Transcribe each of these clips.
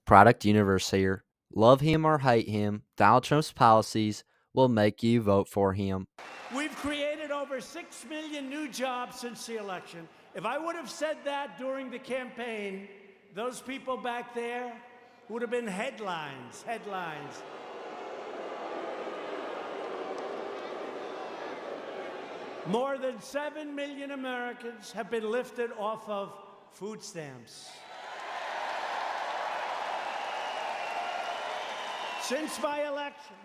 Product universe here. Love him or hate him, Donald Trump's policies will make you vote for him. We've created over 6 million new jobs since the election. If I would have said that during the campaign, those people back there would have been headlines. More than 7 million Americans have been lifted off of food stamps. Since my election,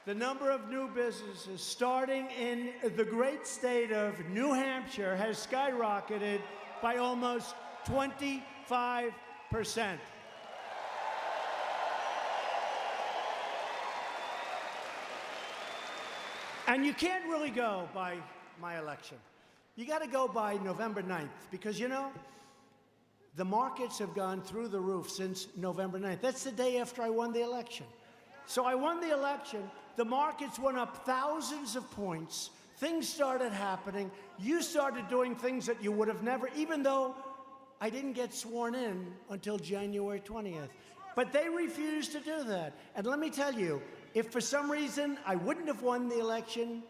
the number of new businesses starting in the great state of New Hampshire has skyrocketed by almost 25%. And you can't really go by my election. You got to go by November 9th, because, you know, the markets have gone through the roof since November 9th. That's the day after I won the election. So I won the election. The markets went up thousands of points. Things started happening. You started doing things that you would have never, even though I didn't get sworn in until January 20th. But they refused to do that. And let me tell you, if for some reason I wouldn't have won the election,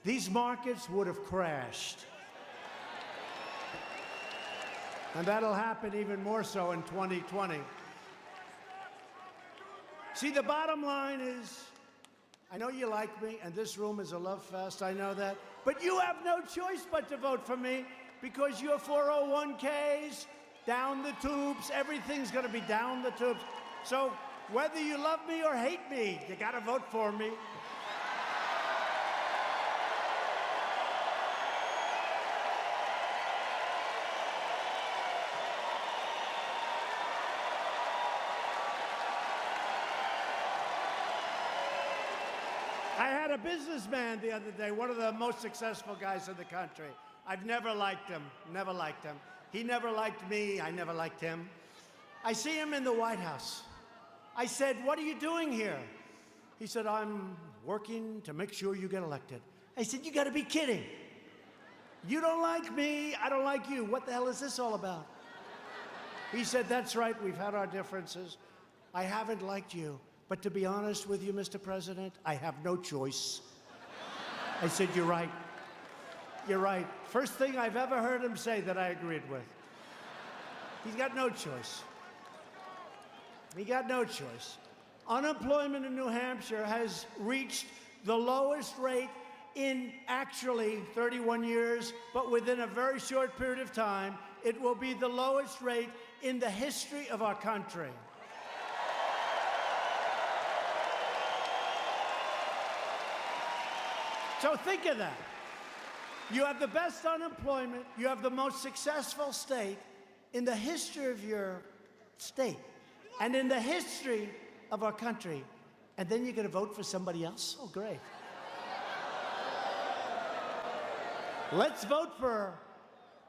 these markets would have crashed. And that'll happen even more so in 2020. See, the bottom line is, I know you like me, and this room is a love fest, I know that, but you have no choice but to vote for me, because your 401ks, down the tubes, everything's gonna be down the tubes. So whether you love me or hate me, you gotta vote for me. I had a businessman the other day, one of the most successful guys in the country. I've never liked him, never liked him. He never liked me, I never liked him. I see him in the White House. I said, "What are you doing here?" He said, "I'm working to make sure you get elected." I said, "You gotta be kidding. You don't like me, I don't like you. What the hell is this all about?" He said, "That's right, we've had our differences. I haven't liked you. But to be honest with you, Mr. President, I have no choice." I said, "You're right. You're right." First thing I've ever heard him say that I agreed with. He's got no choice. He got no choice. Unemployment in New Hampshire has reached the lowest rate in actually 31 years, but within a very short period of time, it will be the lowest rate in the history of our country. So think of that. You have the best unemployment, you have the most successful state in the history of your state and in the history of our country, and then you're going to vote for somebody else? Oh, great. Let's vote for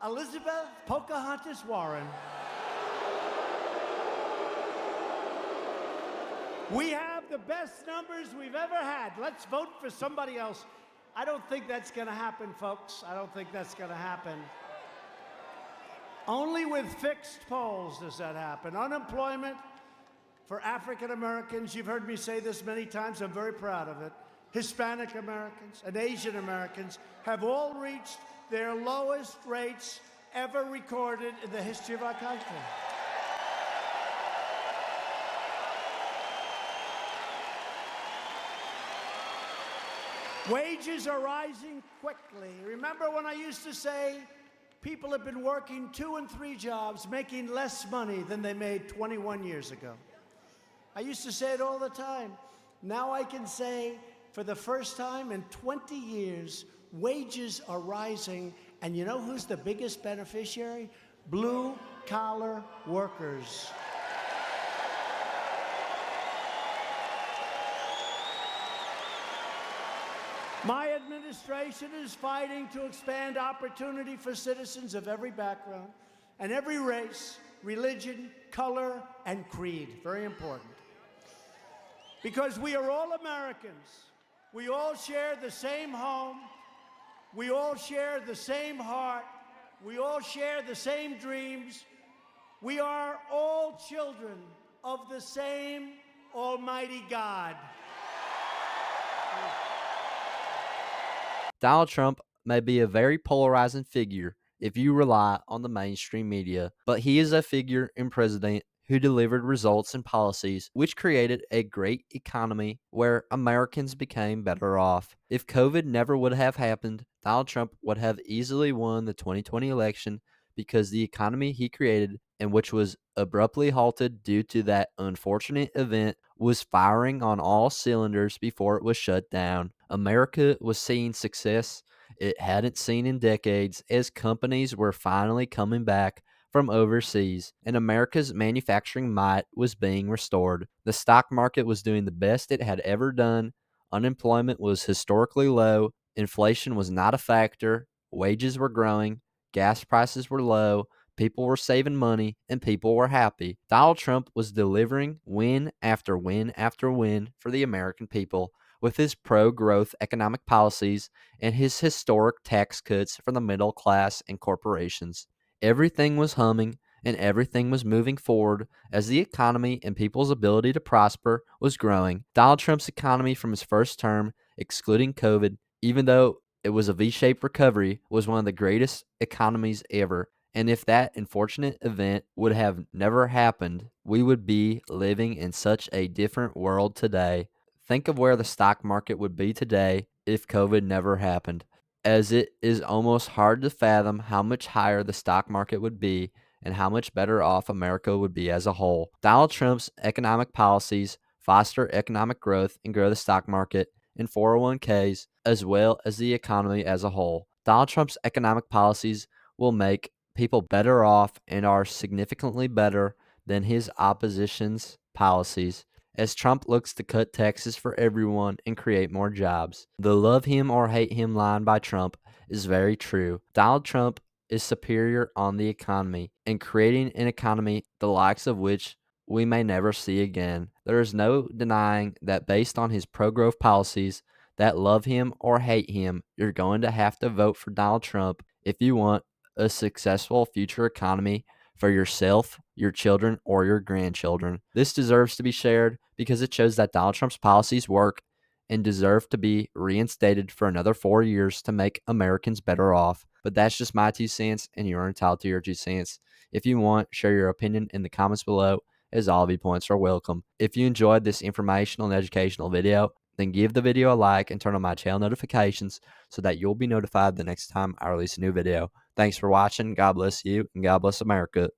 Elizabeth Pocahontas Warren. We have the best numbers we've ever had. Let's vote for somebody else. I don't think that's going to happen, folks. I don't think that's going to happen. Only with fixed polls does that happen. Unemployment for African Americans, you've heard me say this many times, I'm very proud of it. Hispanic Americans and Asian Americans have all reached their lowest rates ever recorded in the history of our country. Wages are rising quickly. Remember when I used to say people have been working 2 and 3 jobs, making less money than they made 21 years ago? I used to say it all the time. Now I can say, for the first time in 20 years, wages are rising, and you know who's the biggest beneficiary? Blue-collar workers. My administration is fighting to expand opportunity for citizens of every background and every race, religion, color, and creed. Very important. Because we are all Americans. We all share the same home. We all share the same heart. We all share the same dreams. We are all children of the same Almighty God. Donald Trump may be a very polarizing figure if you rely on the mainstream media, but he is a figure and president who delivered results and policies which created a great economy where Americans became better off. If COVID never would have happened, Donald Trump would have easily won the 2020 election because the economy he created, and which was abruptly halted due to that unfortunate event, was firing on all cylinders before it was shut down. America was seeing success it hadn't seen in decades as companies were finally coming back from overseas and America's manufacturing might was being restored. The stock market was doing the best it had ever done. Unemployment was historically low. Inflation was not a factor. Wages were growing. Gas prices were low. People were saving money and people were happy. Donald Trump was delivering win after win after win for the American people with his pro growth economic policies and his historic tax cuts for the middle class and corporations. Everything was humming and everything was moving forward as the economy and people's ability to prosper was growing. Donald Trump's economy from his first term, excluding COVID, even though it was a V shaped recovery, was one of the greatest economies ever. And if that unfortunate event would have never happened, we would be living in such a different world today. Think of where the stock market would be today if COVID never happened, as it is almost hard to fathom how much higher the stock market would be and how much better off America would be as a whole. Donald Trump's economic policies foster economic growth and grow the stock market and 401ks, as well as the economy as a whole. Donald Trump's economic policies will make people better off and are significantly better than his opposition's policies as Trump looks to cut taxes for everyone and create more jobs. The love him or hate him line by Trump is very true. Donald Trump is superior on the economy and creating an economy the likes of which we may never see again. There is no denying that based on his pro-growth policies that love him or hate him, you're going to have to vote for Donald Trump if you want a successful future economy for yourself, your children, or your grandchildren. This deserves to be shared because it shows that Donald Trump's policies work and deserve to be reinstated for another 4 years to make Americans better off. But that's just my 2 cents, and you're entitled to your 2 cents. If you want, share your opinion in the comments below, as all viewpoints are welcome. If you enjoyed this informational and educational video, then give the video a like and turn on my channel notifications so that you'll be notified the next time I release a new video. Thanks for watching. God bless you, and God bless America.